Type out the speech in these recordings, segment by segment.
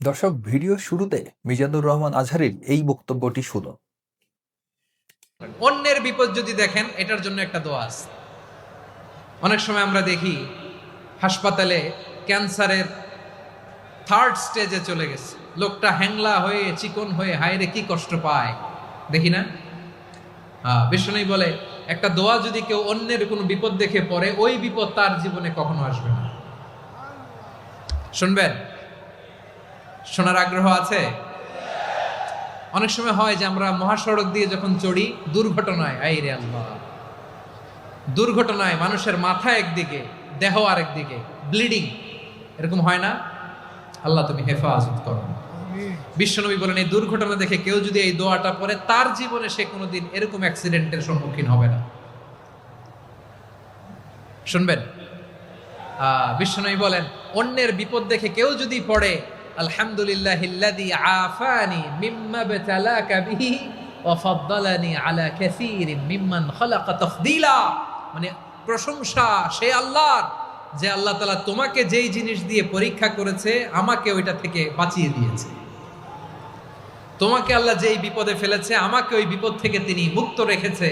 দর্শক, ভিডিও শুরুতে মিজানুর রহমান আজহারীর এই বক্তব্যটি শুনুন। অন্যের বিপদ যদি দেখেন, এটার জন্য একটা দোয়া আছে। অনেক সময় আমরা দেখি হাসপাতালে ক্যান্সারের থার্ড স্টেজে চলে গেছে, লোকটা হ্যাংলা হয়ে চিকন হয়ে হায়রে কি কষ্ট পায়, দেখি না? বিষ্ণু বলে একটা দোয়া যদি কেউ অন্যের কোনো বিপদ দেখে পড়ে, ওই বিপদ তার জীবনে কখনো আসবে না। শুনবেন? শোনার আগ্রহ আছে? অনেক সময় হয় যে আমরা মহাসড়ক দিয়ে যখন চড়ি, দুর্ঘটনায় আইরে আল্লাহ, দুর্ঘটনায় মানুষের মাথা একদিকে, দেহ আরেকদিকে, ব্লিডিং, এরকম হয় না? আল্লাহ তুমি হেফাজত করো। বিশ্বনবী বলেন এই দুর্ঘটনা দেখে কেউ যদি এই দোয়াটা পড়ে, তার জীবনে সে কোনোদিন এরকম অ্যাক্সিডেন্টের সম্মুখীন হবে না। শুনবেন? বিশ্বনবী বলেন অন্যের বিপদ দেখে কেউ যদি পড়ে, আলহামদুলিল্লাহিল্লাযী আফানি মিম্মা বতালাকা বিহি ওয়া ফাদ্দালানি আলা কাসীরিম মিম্মান খালাকা তাফদীলা, মানে প্রশংসা সে আল্লাহর, যে আল্লাহ তাআলা তোমাকে যেই জিনিস দিয়ে পরীক্ষা করেছে আমাকে ওইটা থেকে বাঁচিয়ে দিয়েছে। তোমাকে আল্লাহ যেই বিপদে ফেলেছে আমাকে ওই বিপদ থেকে তিনি মুক্ত রেখেছে,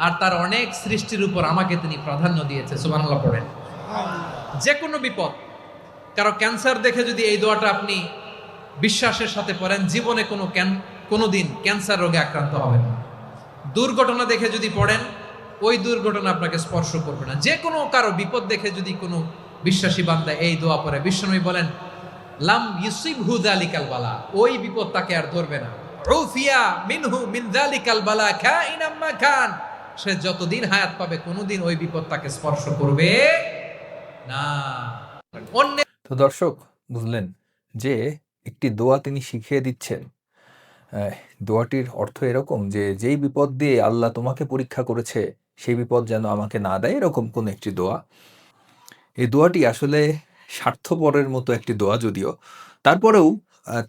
আর তার অনেক সৃষ্টির উপর আমাকে তিনি প্রাধান্য দিয়েছে। সুবহানাল্লাহ পড়েন। যে কোনো বিপদ, কারো ক্যান্সার দেখে যদি এই দোয়াটা আপনি বিশ্বাসের সাথে পড়েন, জীবনে কোনোদিন ক্যান্সার রোগে আক্রান্ত হবেন না। দুর্ঘটনা দেখে যদি পড়েন, ওই দুর্ঘটনা আপনাকে স্পর্শ করবে না। যে কোনো কারো বিপদ দেখে যদি কোনো বিশ্বাসী বান্দা এই দোয়া পড়ে, বিশ্বনবী বলেন লাম ইউসিবহু যালিকাল বালা, ওই বিপদ তাকে আর ধরবে না। উফিয়া মিনহু মিন যালিকাল বালা কাইনাম মা কান, সে যতদিন হায়াত পাবে কোনোদিন ওই বিপদ তাকে স্পর্শ করবে না। অন্য তো দর্শক, বুঝলেন যে একটি দোয়া তিনি শিখিয়ে দিচ্ছেন। দোয়াটির অর্থ এরকম যে যেই বিপদ দিয়ে আল্লাহ তোমাকে পরীক্ষা করেছে সেই বিপদ যেন আমাকে না দেয়, এরকম কোন একটি দোয়া। এই দোয়াটি আসলে স্বার্থপরের মতো একটি দোয়া, যদিও তারপরেও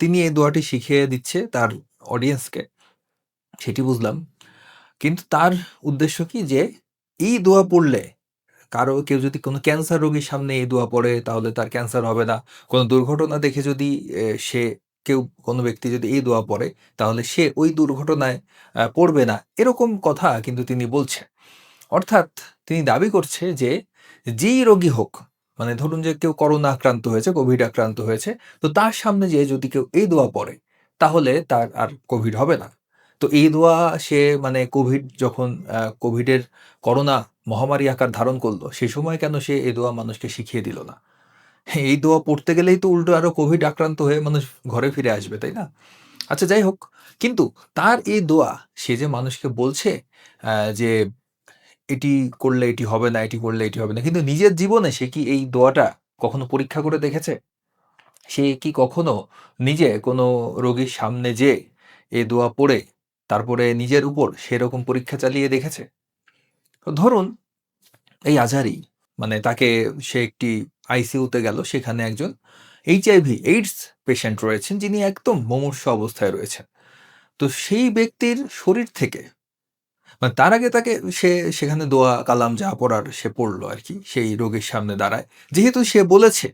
তিনি এই দোয়াটি শিখিয়ে দিচ্ছে তার অডিয়েন্সকে, সেটি বুঝলাম। কিন্তু তার উদ্দেশ্য কি, যে এই দোয়া পড়লে কেউ যদি কোনো ক্যান্সার রোগীর সামনে এই দোয়া পড়ে তাহলে তার ক্যান্সার হবে না। কোনো দুর্ঘটনা দেখে যদি কোনো ব্যক্তি যদি এই দোয়া পড়ে তাহলে সে ওই দুর্ঘটনায় পড়বে না, এরকম কথা কিন্তু তিনি বলছেন। অর্থাৎ তিনি দাবি করছে যে যেই রোগী হোক, মানে ধরুন যে কেউ করোনা আক্রান্ত হয়েছে, কোভিড আক্রান্ত হয়েছে, তো তার সামনে যে যদি কেউ এই দোয়া পড়ে তাহলে তার আর কোভিড হবে না। তো এই দোয়া সে, মানে যখন কোভিডের করোনা মহামারী আকার ধারণ করলো, সেই সময় কেন সে এই দোয়া মানুষকে শিখিয়ে দিল না? এই দোয়া পড়তে গেলেই তো উল্টো আরো কোভিড আক্রান্ত হয়ে মানুষ ঘরে ফিরে আসবে, তাই না? আচ্ছা, যাই হোক, কিন্তু তার এই দোয়া, সে যে মানুষকে বলছে যে এটি করলে এটি হবে না, এটি করলে এটি হবে না, কিন্তু নিজের জীবনে সে কি এই দোয়াটা কখনো পরীক্ষা করে দেখেছে? সে কি কখনো নিজে কোনো রোগীর সামনে যেয়ে এই দোয়া পড়ে তারপরে নিজের উপর সেরকম পরীক্ষা চালিয়ে দেখেছে? তো ধরুন এই আজহারী, মানে সে একটি আইসিইউতে গেল, সেখানে একজন এইচআইভি এইডস পেশেন্ট রয়েছেন যিনি একদম মুমূর্ষু অবস্থায় রয়েছেন। তো সেই ব্যক্তির শরীর থেকে, মানে তার আগে সে সেখানে দোয়া কালাম যা পড়ার সে পড়লো আর কি, সেই রোগীর সামনে দাঁড়ায়। যেহেতু সে বলেছে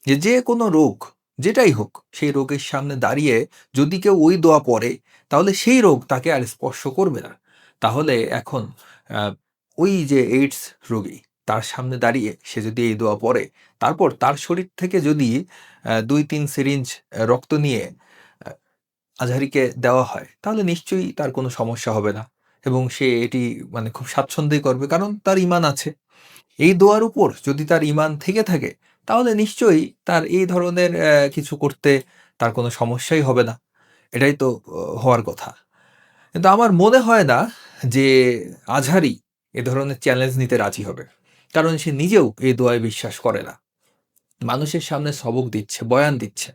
যে যে কোনো রোগ যেটাই হোক, সেই রোগের সামনে দাঁড়িয়ে যদি কেউ ওই দোয়া পড়ে তাহলে সেই রোগ তাকে আর স্পর্শ করবে না। তাহলে এখন ওই যে এইডস রোগী, তার সামনে দাঁড়িয়ে সে যদি এই দোয়া পড়ে, তারপর তার শরীর থেকে যদি 2-3 সিরিঞ্জ রক্ত নিয়ে আজহারীকে দেওয়া হয়, তাহলে নিশ্চয়ই তার কোনো সমস্যা হবে না এবং সে এটি, মানে খুব স্বাচ্ছন্দ্যই করবে, কারণ তার ঈমান আছে। এই দোয়ার উপর যদি তার ঈমান থেকে থাকে তাহলে নিশ্চয়ই তার এই ধরনের কিছু করতে তার কোনো সমস্যাই হবে না। এটাই তো হওয়ার কথা। কিন্তু আমার মনে হয় না যে আজহারী এ ধরনের চ্যালেঞ্জ নিতে রাজি হবে, কারণ সে নিজেও এই দোয়ায় বিশ্বাস করে না। মানুষের সামনে সবক দিচ্ছে, বয়ান দিচ্ছে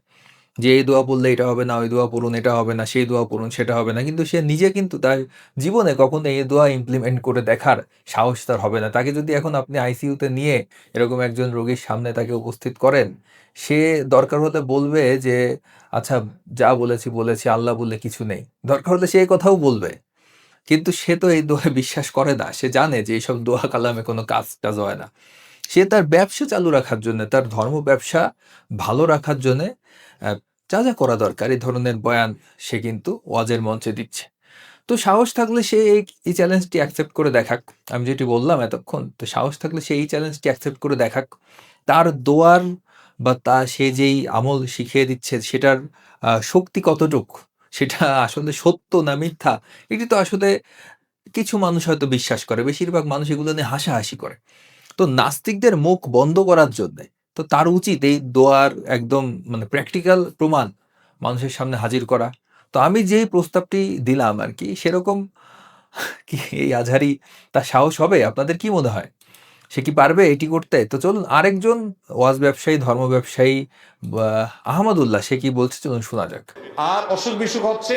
যে এই দোয়া পড়লে এটা হবে না, ওই দোয়া পড়ুন এটা হবে না, সেই দোয়া পড়ুন সেটা হবে না, কিন্তু সে নিজে কিন্তু তার জীবনে কখনো এই দোয়া ইমপ্লিমেন্ট করে দেখার সাহস তার হবে না। তাকে যদি এখন আপনি আইসিইউতে নিয়ে এরকম একজন রোগীর সামনে তাকে উপস্থিত করেন, সে দরকার হলে বলবে যে আচ্ছা, যা বলেছি বলেছি, আল্লাহ বললে কিছু নেই, দরকার হলে সে এই কথাও বলবে। কিন্তু সে তো এই দোয়ায় বিশ্বাস করে না। সে জানে যে এইসব দোয়া কালামে কোনো কাজ টাজ হয় না। সে তার ব্যবসা চালু রাখার জন্য, তার ধর্ম ব্যবসা ভালো রাখার জন্যে যা যা করা দরকার এই ধরনের বয়ান সে কিন্তু ওয়াজের মঞ্চে দিচ্ছে। তো সাহস থাকলে সে এই চ্যালেঞ্জটি অ্যাকসেপ্ট করে দেখাক। আমি যেটি বললাম এতক্ষণ, তো সাহস থাকলে সে এই চ্যালেঞ্জটি অ্যাকসেপ্ট করে দেখাক। তার দোয়ার বা সে যেই আমল শিখিয়ে দিচ্ছে সেটার শক্তি কতটুক, সেটা আসলে সত্য না মিথ্যা, এটি তো আসলে কিছু মানুষ হয়তো বিশ্বাস করে, বেশিরভাগ মানুষ এগুলো নিয়ে হাসাহাসি করে। তো নাস্তিকদের মুখ বন্ধ করার জন্যে তো তার উচিত এই দোয়ার একদম মানে প্র্যাকটিক্যাল প্রমাণ মানুষের সামনে হাজির করা। তো আমি যেই প্রস্তাবটি দিলাম আরকি সেরকম কি এই আজহারি তার সাহস হবে? আপনাদের কি মনে হয়? সে কি পারবে এটি করতে? তো চলুন আরেকজন ওয়াজ ব্যবসায়ী, ধর্ম ব্যবসায়ী বা আহমদুল্লাহ সে কি বলছে চলুন শোনা যাক। আর অসুখ বিসুখ হচ্ছে,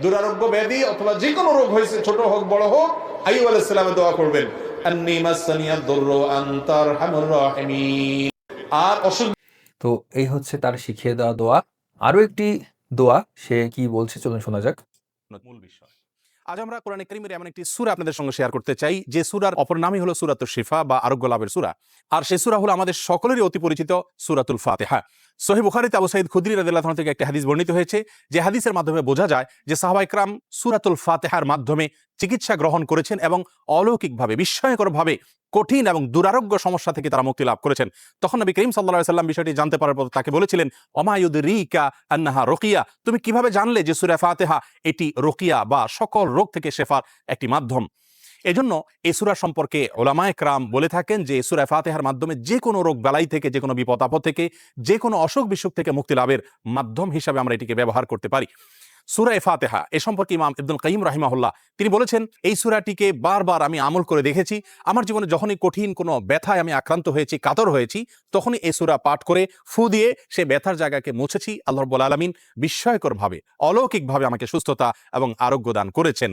দুরারোগ্য ব্যাধি অথবা যে কোনো রোগ হয়েছে, ছোট হোক বড় হোক, আইয়ুব আলাইহিস সালামে দোয়া করবেন, আন্নী মাসসানিয়াদ দুররু আনতা আরহামুর রাহিমিন। আর অসুখ তো এই হচ্ছে তার শিখিয়ে দেওয়া দোয়া। আরো একটি দোয়া সে কি বলছে চলুন শোনা যাক। মূল বিষয়। আজ আমরা কোরআনে কারীমের এমন একটি সূরা আপনাদের সঙ্গে শেয়ার করতে চাই যে সূরার অপর নামই হলো সূরাতুশ শিফা বা আরোগ্য লাভের সূরা। আর সেই সূরা হলো আমাদের সকলেরই অতি পরিচিত সূরাতুল ফাতিহা। সহিহ বুখারীতে আবু সাঈদ খুদরি রাদিয়াল্লাহু আনহু থেকে একটি হাদিস বর্ণিত হয়েছে, যে হাদিসের মাধ্যমে বোঝা যায় যে সাহাবায়ে কেরাম সূরাতুল ফাতিহার মাধ্যমে চিকিৎসা গ্রহণ করেছেন এবং অলৌকিকভাবে, বিস্ময়করভাবে কঠিন এবং দুরারোগ্য সমস্যা থেকে তারা মুক্তি লাভ করেছেন। তখন নবী করিম সাল্লাল্লাহু আলাইহি সাল্লাম বিষয়টি জানতে পারার পর তাকে বলেছিলেন, ওমা ইউদরিকা আন্নাহা রুকিয়া, তুমি কিভাবে জানলে যে সূরা ফাতিহা এটি রুকিয়া বা সকল রোগ থেকে শেফার একটি মাধ্যম। এজন্য এই সূরা সম্পর্কে উলামায়ে কেরাম বলে থাকেন যে সূরা ফাতিহার মাধ্যমে যে কোনো রোগ বালাই থেকে, যে কোনো বিপদ আপদ থেকে, যে কোনো অসুখ বিসুখ থেকে মুক্তি লাভের মাধ্যম হিসাবে আমরা এটিকে ব্যবহার করতে পারি। সূরা ফাতিহা এ সম্পর্কে ইমাম ইবনুল কাইয়িম রাহিমাহুল্লাহ তিনি বলেছেন, এই সূরাটিকে বারবার আমি আমল করে দেখেছি। আমার জীবনে যখনই কঠিন কোনো ব্যথায় আমি আক্রান্ত হয়েছি, কাতর হয়েছি, তখনই এই সূরা পাঠ করে ফু দিয়ে সেই ব্যথার জায়গাকে মুছেছি। আল্লাহ রাব্বুল আলামিন বিস্ময়করভাবে, অলৌকিকভাবে আমাকে সুস্থতা এবং আরোগ্য দান করেছেন।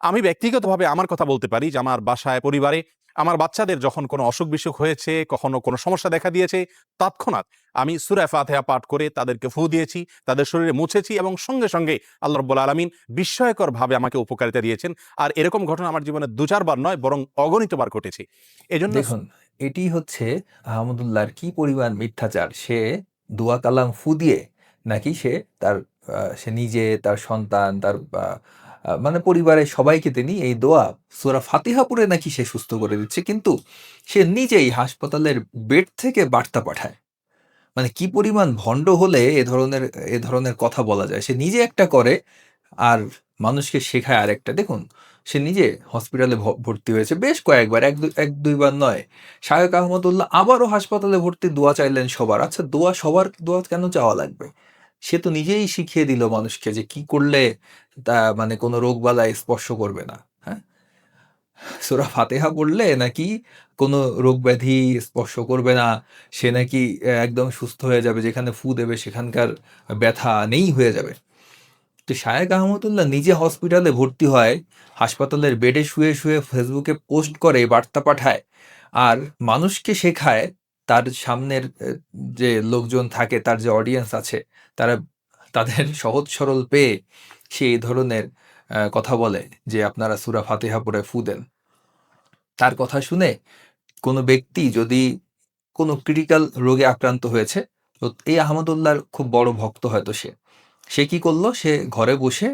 আমি ব্যক্তিগতভাবে আমার কথা বলতে পারি যে আমার বাসায়, পরিবারে আমার বাচ্চাদের যখন কোনো অসুখ বিসুখ হয়েছে, কখনো কোনো সমস্যা দেখা দিয়েছে, তৎক্ষণাৎ আমি সূরা ফাতিহা পাঠ করে তাদেরকে ফু দিয়েছি, তাদের শরীরে মুছেছি এবং সঙ্গে সঙ্গে আল্লাহ রাব্বুল আলামিন বিস্ময়করভাবে আমাকে উপকারিতা দিয়েছেন। আর এরকম ঘটনা আমার জীবনে ২-৪ বার নয়, বরং অগণিতবার ঘটেছে। এজন্য দেখুন, এটি হচ্ছে আহমদুল্লাহর কি পরিমাণ মিথ্যাচার। সে দোয়া কালাম ফু দিয়ে নাকি সে নিজে, তার সন্তান, তার মানে পরিবারের সবাইকে তিনি এই দোয়া সূরা ফাতিহা পড়ে নাকি সে সুস্থ করে দিচ্ছে। কিন্তু সে নিজেই হাসপাতালের বেড থেকে বার্তা পাঠায়। মানে কি পরিমাণ ভণ্ড হলে এ ধরনের কথা বলা যায়। সে নিজে একটা করে আর মানুষকে শেখায় আরেকটা। দেখুন, সে নিজে হসপিটালে ভর্তি হয়েছে বেশ কয়েকবার, ১-২ বার নয়। শায়খ আহমদুল্লাহ আবারও হাসপাতালে ভর্তি, দোয়া চাইলেন সবার। আচ্ছা সবার দোয়া কেন চাওয়া লাগবে? সে তো নিজেই শিখিয়ে দিল মানুষকে যে কি করলে মানে কোনো রোগবালাই স্পর্শ করবে না। হ্যাঁ? সূরা ফাতিহা পড়লে নাকি কোনো রোগব্যাধি স্পর্শ করবে না। সে নাকি একদম সুস্থ হয়ে যাবে। যেখানে ফু দেবে সেখানকার ব্যথা নেই হয়ে যাবে। তো শায়েখ আহমদুল্লাহ নিজে হসপিটালে ভর্তি হয়, হাসপাতালের বেডে শুয়ে ফেসবুকে পোস্ট করে, বার্তা পাঠায়। আর মানুষকে শেখায়, তার সামনের যে লোকজন থাকে, তার যে অডিয়েন্স আছে, তারা তাদের সহজ সরল পেয়ে সে এই ধরনের কথা বলে যে আপনারা সূরা ফাতিহা পড়ে ফু দেন। তার কথা শুনে কোনো ব্যক্তি যদি কোনো ক্রিটিক্যাল রোগে আক্রান্ত হয়েছে, তো এই আহমদুল্লাহর খুব বড় ভক্ত হয়তো সে। সে কি করল? সে ঘরে বসে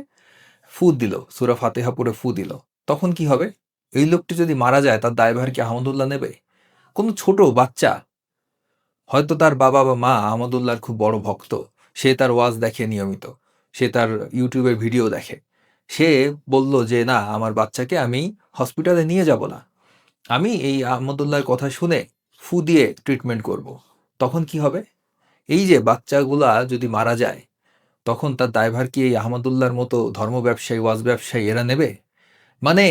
ফু দিল, সূরা ফাতিহা পড়ে ফু দিল। তখন কি হবে? এই লোকটি যদি মারা যায় তার দায়ভার কি আহমদুল্লাহ নেবে? কোনো ছোট বাচ্চা, হয়তো তার বাবা বা মা আহমদুল্লাহর খুব বড় ভক্ত। সে তার ওয়াজ দেখে নিয়মিত। সে তার ইউটিউবের ভিডিও দেখে। সে বলল যে, "না, আমার বাচ্চাকে আমি হসপিটালে নিয়ে যাব না। আমি এই আহমদুল্লাহর কথা শুনে ফু দিয়ে ট্রিটমেন্ট করব।" তখন কি হবে? এই যে বাচ্চাগুলা যদি মারা যায়, তখন তার দায়ভার কি এই আহমদুল্লাহর মতো ধর্ম ব্যবসায়ী, ওয়াজ ব্যবসায়ী এরা নেবে? মানে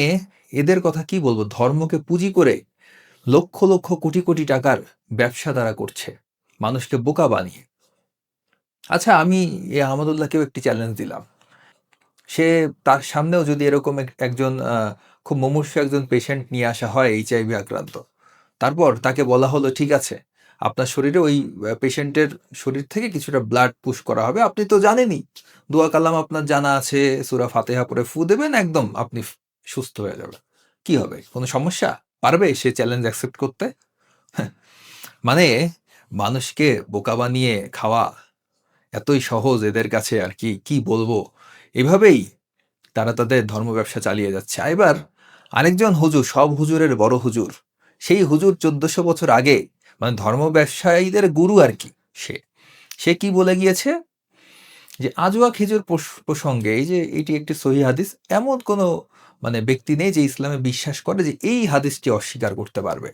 এদের কথা কি বলবো? ধর্মকে পুঁজি করে লক্ষ লক্ষ কোটি কোটি টাকার ব্যবসা তারা করছে মানুষকে বোকা বানিয়ে। আচ্ছা, আমি এই আহমদুল্লাহকেও একটি চ্যালেঞ্জ দিলাম। সে তার সামনেও যদি এরকম একজন খুব মুমূর্ষু একজন পেশেন্ট নিয়ে আসা হয় এইচআইভি আক্রান্ত, তারপর তাকে বলা হলো ঠিক আছে, আপনার শরীরে ওই পেশেন্টের শরীর থেকে কিছুটা ব্লাড পুশ করা হবে, আপনি তো জানেনই, দোয়া কালাম আপনার জানা আছে, সূরা ফাতিহা পড়ে ফু দেবেন, একদম আপনি সুস্থ হয়ে যাবেন। কি হবে? কোনো সমস্যা? পারবে সে চ্যালেঞ্জ অ্যাকসেপ্ট করতে? মানে মানুষকে বোকা বানিয়ে খাওয়া এতই সহজ এদের কাছে আর কি বলবো। এভাবেই তারা তাদের ধর্ম ব্যবসা চালিয়ে যাচ্ছে। এবার আরেকজন হুজুর, সব হুজুরের বড় হুজুর, সেই হুজুর 1400 বছর আগে, মানে ধর্ম ব্যবসায়ীদের গুরু আর কি, সে কি বলে গিয়েছে যে আজওয়া খেজুর প্রসঙ্গে, এই যে এটি একটি সহিহ হাদিস, এমন কোনো মানে ব্যক্তি নেই যে ইসলামে বিশ্বাস করে যে এই হাদিসটি অস্বীকার করতে পারবে।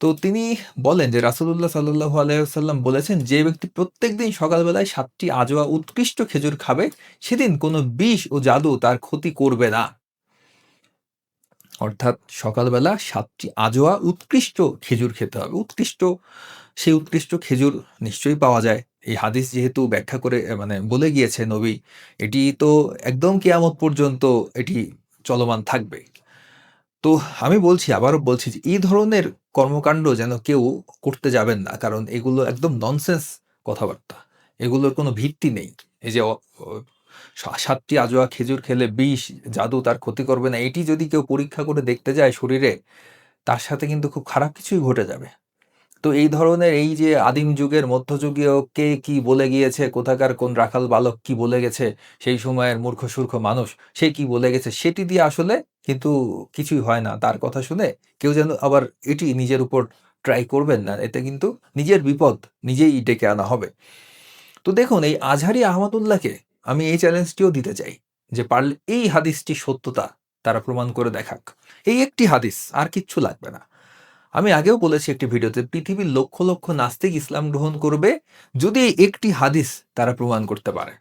তো তিনি বলেন যে রাসূলুল্লাহ সাল্লাল্লাহু আলাইহি ওয়াসাল্লাম বলেছেন, যে ব্যক্তি প্রত্যেকদিন সকালবেলায় 7টি আজওয়া উৎকৃষ্ট খেজুর খাবে, সেদিন কোনো বিষ ও জাদু তার ক্ষতি করবে না। অর্থাৎ সকালবেলা 7টি আজওয়া উৎকৃষ্ট খেজুর খেতে হবে। সেই উৎকৃষ্ট খেজুর নিশ্চয়ই পাওয়া যায়। এই হাদিস যেহেতু ব্যাখ্যা করে মানে বলে গিয়েছে নবী, এটি তো একদম কিয়ামত পর্যন্ত এটি চলমান থাকবে। তো আমি বলছি, আবারও বলছি যে এই ধরনের কর্মকাণ্ড যেন কেউ করতে যাবেন না। কারণ এগুলো একদম ননসেন্স কথাবার্তা। এগুলোর কোনো ভিত্তি নেই। এই যে ৭ টি আজোয়া খেজুর খেলে বিষ, জাদু তার ক্ষতি করবে না, এটি যদি কেউ পরীক্ষা করে দেখতে যায় শরীরে, তার সাথে কিন্তু খুব খারাপ কিছুই ঘটে যাবে। তো এই ধরনের, এই যে আদিম যুগের, মধ্যযুগীয় কে কি বলে গিয়েছে, কোথাকার কোন রাখাল বালক কি বলে গেছে, সেই সময়ের মূর্খ-সূর্খ মানুষ সে কি বলে গেছে, সেটি দিয়ে আসলে কিন্তু কিছুই হয় না। তার কথা শুনে কেউ যেন আবার এটি নিজের উপর ট্রাই করবেন না। এতে কিন্তু নিজের বিপদ নিজেই ডেকে আনা হবে। তো দেখুন, এই আজহারি আহমদুল্লাহকে আমি এই চ্যালেঞ্জটিও দিতে চাই যে পারলে এই হাদিসটির সত্যতা তারা প্রমাণ করে দেখাক। এই একটি হাদিস, আর কিচ্ছু লাগবে না। আমি আগেও বলেছি একটি ভিডিওতে, পৃথিবীর লক্ষ লক্ষ নাস্তিক ইসলাম গ্রহণ করবে যদি এই একটি হাদিস তারা প্রমাণ করতে পারে।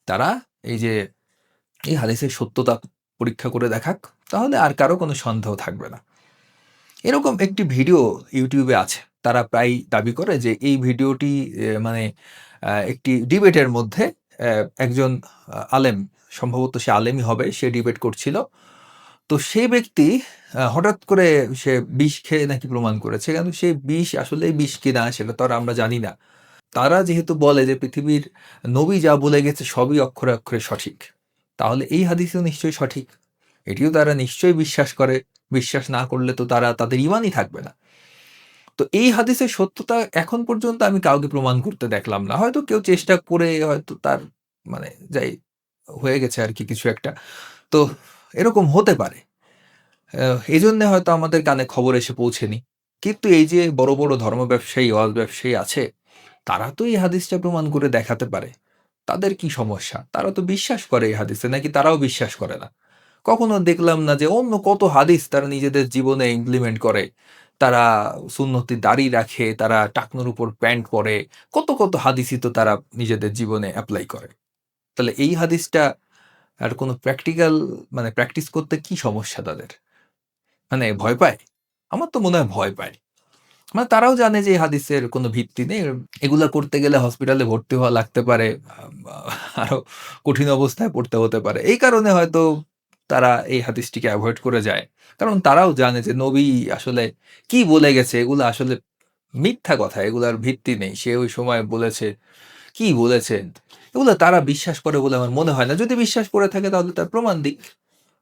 তারা এই যে এই হাদিসের সত্যতা পরীক্ষা করে দেখাক, তাহলে আর কারো কোনো সন্দেহ থাকবে না। এরকম একটি ভিডিও ইউটিউবে আছে। তারা প্রায় দাবি করে যে এই ভিডিওটি মানে একটি ডিবেটের মধ্যে একজন আলেম, সম্ভবত সে আলেমই হবে, সে ডিবেট করছিল। তো সেই ব্যক্তি হঠাৎ করে সে বিষ খেয়ে নাকি প্রমাণ করেছে। কিন্তু সেই বিষ আসলেই বিষ কিনা সেটা তো আর আমরা জানি না। তারা যেহেতু বলে যে পৃথিবীর নবী যা বলে গেছে সবই অক্ষরে অক্ষরে সঠিক, তাহলে এই হাদিসও নিশ্চয়ই সঠিক। এটিও তারা নিশ্চয়ই বিশ্বাস করে। বিশ্বাস না করলে তো তারা, তাদের ঈমানই থাকবে না। তো এই হাদিসের সত্যতা এখন পর্যন্ত আমি কাউকে প্রমাণ করতে দেখলাম না। হয়তো কেউ চেষ্টা করে, হয়তো তার মানে যাই হয়ে গেছে আরকি কিছু একটা। তো এরকম হতে পারে। এজন্যে হয়তো আমাদের কানে খবর এসে পৌঁছেনি। কিন্তু এই যে বড়, বড় ধর্ম ব্যবসায়ী, ওয়াজ ব্যবসায়ী আছে, তারা তো এই হাদিসটা প্রমাণ করে দেখাতে পারে। তাদের কি সমস্যা? তারা তো বিশ্বাস করে এই হাদিসে, নাকি তারাও বিশ্বাস করে না? কখনো দেখলাম না যে অন্য কত হাদিস তারা নিজেদের জীবনে ইমপ্লিমেন্ট করে। তারা সুন্নতি দাড়ি রাখে, তারা টাকনুর উপর প্যান্ট পরে। কত হাদিসই তো তারা নিজেদের জীবনে এপ্লাই করে। তাহলে এই হাদিসটা আর কোনো প্র্যাকটিক্যাল মানে প্র্যাকটিস করতে কি সমস্যা তাদের? মানে ভয় পায়? আমার তো মনে হয় ভয় পায়। মানে তারাও জানে যে এই হাদিসের কোনো ভিত্তি নেই। এগুলা করতে গেলে হসপিটালে ভর্তি হওয়া লাগতে পারে। আরো কঠিন অবস্থায় পড়তে হতে পারে। এই কারণে হয়তো তারা এই হাদিসটিকে এভয়েড করে যায়। কারণ তারাও জানে যে নবী আসলে কি বলে গেছে, এগুলা আসলে মিথ্যা কথা, এগুলার ভিত্তি নেই। সে ওই সময় বলেছে, কি বলেছেন, এগুলা তারা বিশ্বাস করে বলে আমার মনে হয় না। যদি বিশ্বাস করে থাকে তাহলে তার প্রমাণ দিক।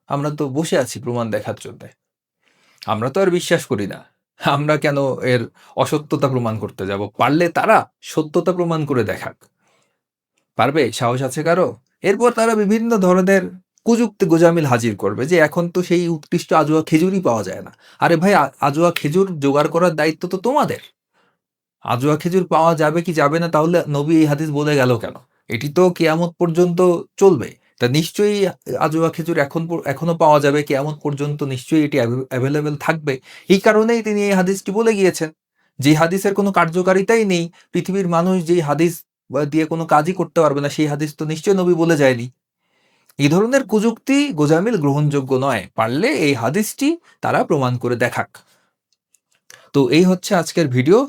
আমরা তো বসে আছি প্রমাণ দেখার জন্যে। আমরা তো আর বিশ্বাস করি না। আমরা কেন এর অসত্যতা প্রমাণ করতে যাব? পারলে তারা সত্যতা প্রমাণ করে দেখাক। পারবে? সাহস আছে কারো? এরপর তারা বিভিন্ন ধরনের কুযুক্তি গোঁজামিল হাজির করবে যে এখন তো সেই উৎকৃষ্ট আজোয়া খেজুরই পাওয়া যায় না। আরে ভাই, আজোয়া খেজুর জোগাড় করার দায়িত্ব তো তোমাদের। আজোয়া খেজুর পাওয়া যাবে কি যাবে না, তাহলে নবী এই হাদিস বলে গেল কেন? এটি তো কিয়ামত পর্যন্ত চলবে। তা নিশ্চয়ই আজোয়া খেজুর এখনো পাওয়া যাবে, কিয়ামত পর্যন্ত নিশ্চয়ই এটি এভেইলেবল থাকবে। এই কারণেই তিনি এই হাদিসটি বলে গিয়েছেন। যে হাদিসের কোনো কার্যকারিতাই নেই, পৃথিবীর মানুষ যেই হাদিস দিয়ে কোনো কাজই করতে পারবে না, সেই হাদিস তো নিশ্চয়ই নবী বলে যায়নি। এই ধরনের কুযুক্তি গোঁজামিল গ্রহণযোগ্য নয়। পারলে এই হাদিসটি তারা প্রমাণ করে দেখাক। তো এই হচ্ছে আজকের ভিডিও।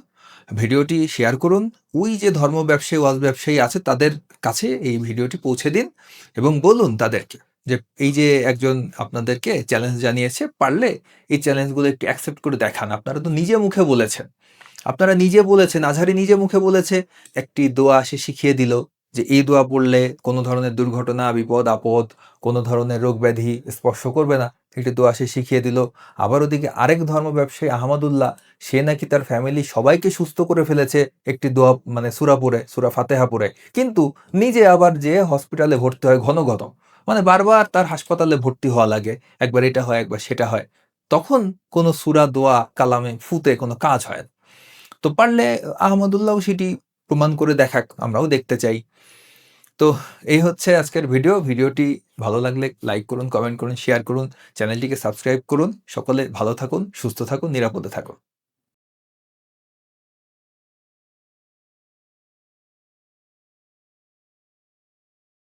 ভিডিওটি শেয়ার করুন। ওই যে ধর্ম ব্যবসায়ী, ওয়াজ ব্যবসায়ী আছে, তাদের কাছে এই ভিডিওটি পৌঁছে দিন এবং বলুন তাদেরকে যে এই যে একজন আপনাদেরকে চ্যালেঞ্জ জানিয়েছে, পারলে এই চ্যালেঞ্জগুলো একটু অ্যাকসেপ্ট করে দেখান। আপনারা তো নিজে মুখে বলেছেন। আপনারা নিজে বলেছেন, আজহারি নিজে মুখে বলেছে, একটি দোয়া সে শিখিয়ে দিল। যে এই দোয়া পড়লে কোনো ধরনের দুর্ঘটনা, বিপদ, আপদ, কোনো ধরনের রোগ ব্যাধি স্পর্শ করবে না। একটি দোয়া সে শিখিয়ে দিল। আবার ওদিকে আরেক ধর্ম ব্যবসায়ী আহমদুল্লাহ, সে নাকি তার ফ্যামিলি সবাইকে সুস্থ করে ফেলেছে একটি দোয়া মানে সূরা পড়ে, সূরা ফাতিহা পড়ে। কিন্তু নিজে আবার যেয়ে হসপিটালে ভর্তি হয় ঘন ঘন। মানে বারবার তার হাসপাতালে ভর্তি হওয়া লাগে। একবার এটা হয়, একবার সেটা হয়। তখন কোনো সূরা, দোয়া, কালামে ফুতে কোনো কাজ হয় না। তো পারলে আহমদুল্লাহও সেটি প্রমাণ করে দেখাক, আমরাও দেখতে চাই। তো এই হচ্ছে আজকের ভিডিও। ভিডিওটি ভালো লাগলে লাইক করুন, কমেন্ট করুন, শেয়ার করুন, চ্যানেলটিকে সাবস্ক্রাইব করুন। সকলে ভালো থাকুন, সুস্থ থাকুন, নিরাপদে থাকুন।